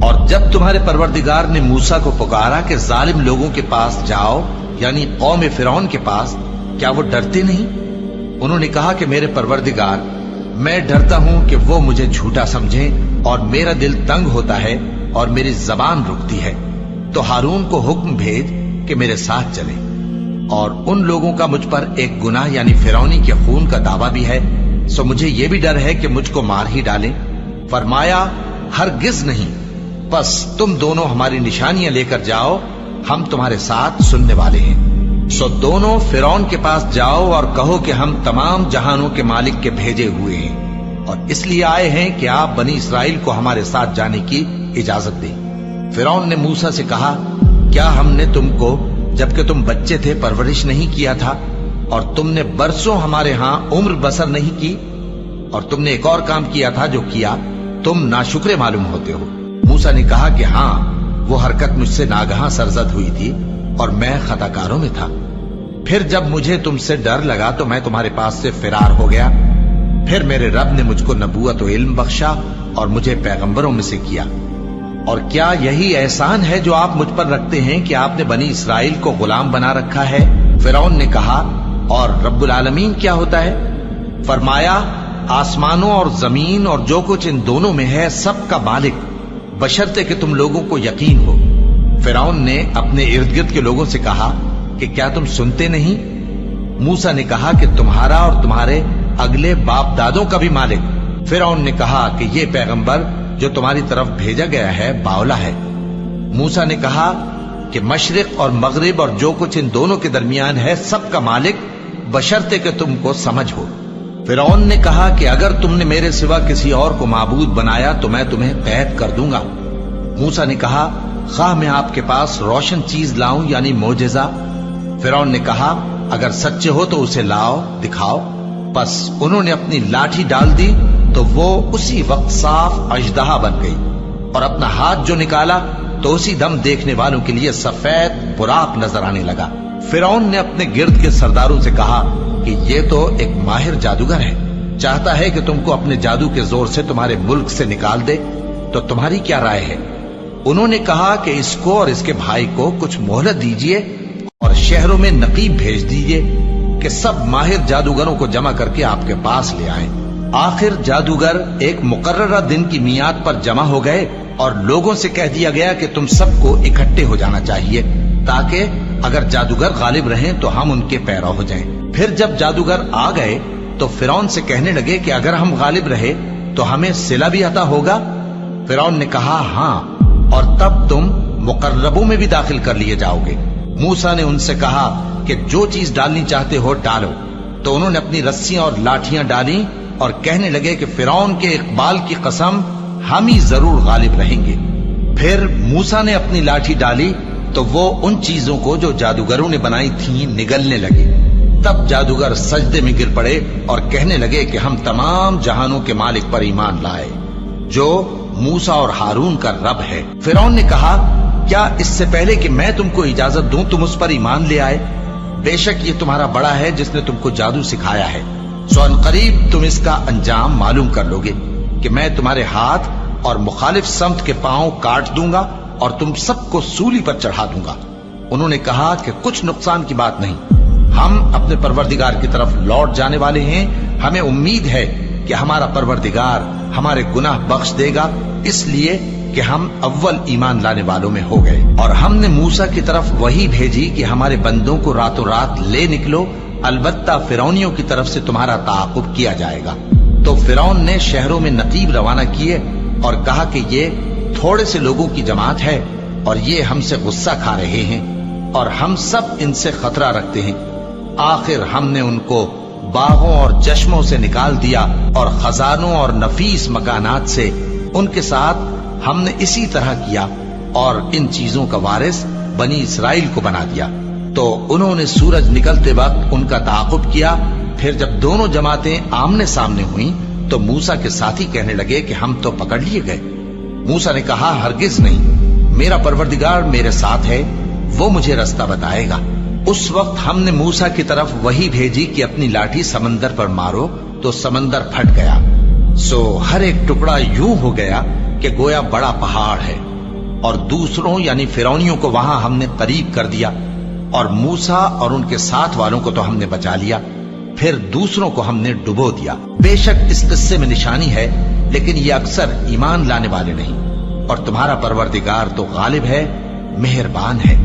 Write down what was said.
اور جب تمہارے پروردگار نے موسیٰ کو پکارا کہ ظالم لوگوں کے پاس جاؤ، یعنی قوم فرعون کے پاس، کیا وہ ڈرتے نہیں؟ انہوں نے کہا کہ میرے پروردگار، میں ڈرتا ہوں کہ وہ مجھے جھوٹا سمجھیں، اور میرا دل تنگ ہوتا ہے اور میری زبان رکتی ہے، تو ہارون کو حکم بھیج کہ میرے ساتھ چلے۔ اور ان لوگوں کا مجھ پر ایک گناہ یعنی فرعونی کے خون کا دعویٰ بھی ہے، سو مجھے یہ بھی ڈر ہے کہ مجھ کو مار ہی ڈالیں۔ فرمایا ہرگز نہیں، بس تم دونوں ہماری نشانیاں لے کر جاؤ، ہم تمہارے ساتھ سننے والے ہیں۔ سو دونوں فرعون کے پاس جاؤ اور کہو کہ ہم تمام جہانوں کے مالک کے بھیجے ہوئے ہیں، اور اس لیے آئے ہیں کہ آپ بنی اسرائیل کو ہمارے ساتھ جانے کی اجازت دیں۔ فرعون نے موسیٰ سے کہا، کیا ہم نے تم کو جبکہ تم بچے تھے پرورش نہیں کیا تھا، اور تم نے برسوں ہمارے ہاں عمر بسر نہیں کی؟ اور تم نے ایک اور کام کیا تھا جو کیا، تم ناشکرے معلوم ہوتے ہو۔ موسیٰ نے کہا کہ ہاں، وہ حرکت مجھ سے ناگہاں سرزد ہوئی تھی اور میں خطا کاروں میں تھا۔ پھر جب مجھے تم سے ڈر لگا تو میں تمہارے پاس سے فرار ہو گیا۔ پھر میرے رب نے مجھ کو نبوت و علم بخشا اور مجھے پیغمبروں میں سے کیا۔ اور کیا یہی احسان ہے جو آپ مجھ پر رکھتے ہیں کہ آپ نے بنی اسرائیل کو غلام بنا رکھا ہے؟ فرعون نے کہا، اور رب العالمین کیا ہوتا ہے؟ فرمایا، آسمانوں اور زمین اور جو کچھ ان دونوں میں ہے سب کا مالک، بشرطے کہ تم لوگوں کو یقین ہو۔ فرعون نے اپنے ارد گرد کے لوگوں سے کہا کہ کیا تم سنتے نہیں؟ موسیٰ نے کہا کہ تمہارا اور تمہارے اگلے باپ دادوں کا بھی مالک۔ فرعون نے کہا کہ یہ پیغمبر جو تمہاری طرف بھیجا گیا ہے باولا ہے۔ موسیٰ نے کہا کہ مشرق اور مغرب اور جو کچھ ان دونوں کے درمیان ہے سب کا مالک، بشرطے کہ تم کو سمجھ ہو۔ فرعون نے کہا کہ اگر تم نے میرے سوا کسی اور کو معبود بنایا تو میں تمہیں قید کر دوں گا۔ موسیٰ نے کہا، خواہ میں آپ کے پاس روشن چیز لاؤں یعنی معجزہ؟ فرعون نے کہا، اگر سچے ہو تو اسے لاؤ، دکھاؤ۔ پس انہوں نے اپنی لاٹھی ڈال دی تو وہ اسی وقت صاف اژدہا بن گئی، اور اپنا ہاتھ جو نکالا تو اسی دم دیکھنے والوں کے لیے سفید براق نظر آنے لگا۔ فرعون نے اپنے گرد کے سرداروں سے کہا کہ یہ تو ایک ماہر جادوگر ہے، چاہتا ہے کہ تم کو اپنے جادو کے زور سے تمہارے ملک سے نکال دے، تو تمہاری کیا رائے ہے؟ انہوں نے کہا کہ اس کو اور اس کے بھائی کو کچھ مہلت دیجئے اور شہروں میں نقیب بھیج دیجئے کہ سب ماہر جادوگروں کو جمع کر کے آپ کے پاس لے آئیں۔ آخر جادوگر ایک مقررہ دن کی میعاد پر جمع ہو گئے اور لوگوں سے کہہ دیا گیا کہ تم سب کو اکٹھے ہو جانا چاہیے، تاکہ اگر جادوگر غالب رہیں تو ہم ان کے پیرو ہو جائیں۔ پھر جب جادوگر آ گئے تو فرعون سے کہنے لگے کہ اگر ہم غالب رہے تو ہمیں صلہ بھی عطا ہوگا؟ فرعون نے کہا، ہاں، اور تب تم مقربوں میں بھی داخل کر لیے جاؤ گے۔ موسیٰ نے ان سے کہا کہ جو چیز ڈالنی چاہتے ہو ڈالو، تو انہوں نے اپنی رسیاں اور لاٹھیاں ڈالیں اور کہنے لگے کہ فرعون کے اقبال کی قسم، ہم ہی ضرور غالب رہیں گے۔ پھر موسیٰ نے اپنی لاٹھی ڈالی تو وہ ان چیزوں کو جو جادوگروں نے بنائی تھیں نگلنے لگی۔ تب جادوگر سجدے میں گر پڑے اور کہنے لگے کہ ہم تمام جہانوں کے مالک پر ایمان لائے، جو موسیٰ اور ہارون کا رب ہے۔ فرعون نے کہا، کیا اس سے پہلے کہ میں تم کو اجازت دوں تم اس پر ایمان لے آئے؟ بے شک یہ تمہارا بڑا ہے جس نے تم کو جادو سکھایا ہے، سو ان قریب تم اس کا انجام معلوم کر لو گے کہ میں تمہارے ہاتھ اور مخالف سمت کے پاؤں کاٹ دوں گا اور تم سب کو سولی پر چڑھا دوں گا۔ انہوں نے کہا کہ کچھ نقصان کی بات نہیں، ہم اپنے پروردگار کی طرف لوٹ جانے والے ہیں، ہمیں امید ہے کہ ہمارا پروردگار ہمارے گناہ بخش دے گا، اس لیے کہ ہم اول ایمان لانے والوں میں ہو گئے۔ اور ہم نے موسیٰ کی طرف وحی بھیجی کہ ہمارے بندوں کو راتوں رات لے نکلو، البتہ فرعونیوں کی طرف سے تمہارا تعاقب کیا جائے گا۔ تو فرعون نے شہروں میں نقیب روانہ کیے اور کہا کہ یہ تھوڑے سے لوگوں کی جماعت ہے اور یہ ہم سے غصہ کھا رہے ہیں اور ہم سب ان سے خطرہ رکھتے ہیں۔ آخر ہم نے ان کو باغوں اور چشموں سے نکال دیا اور خزانوں اور نفیس مکانات سے، ان کے ساتھ ہم نے اسی طرح کیا اور ان چیزوں کا وارث بنی اسرائیل کو بنا دیا۔ تو انہوں نے سورج نکلتے وقت ان کا تعاقب کیا۔ پھر جب دونوں جماعتیں آمنے سامنے ہوئیں تو موسیٰ کے ساتھی کہنے لگے کہ ہم تو پکڑ لیے گئے۔ موسیٰ نے کہا، ہرگز نہیں، میرا پروردگار میرے ساتھ ہے، وہ مجھے رستہ بتائے گا۔ اس وقت ہم نے موسیٰ کی طرف وحی بھیجی کہ اپنی لاٹھی سمندر پر مارو، تو سمندر پھٹ گیا، سو ہر ایک ٹکڑا یوں ہو گیا کہ گویا بڑا پہاڑ ہے۔ اور دوسروں یعنی فرعونیوں کو وہاں ہم نے قریب کر دیا، اور موسیٰ اور ان کے ساتھ والوں کو تو ہم نے بچا لیا، پھر دوسروں کو ہم نے ڈبو دیا۔ بے شک اس قصے میں نشانی ہے، لیکن یہ اکثر ایمان لانے والے نہیں، اور تمہارا پروردگار تو غالب ہے، مہربان ہے۔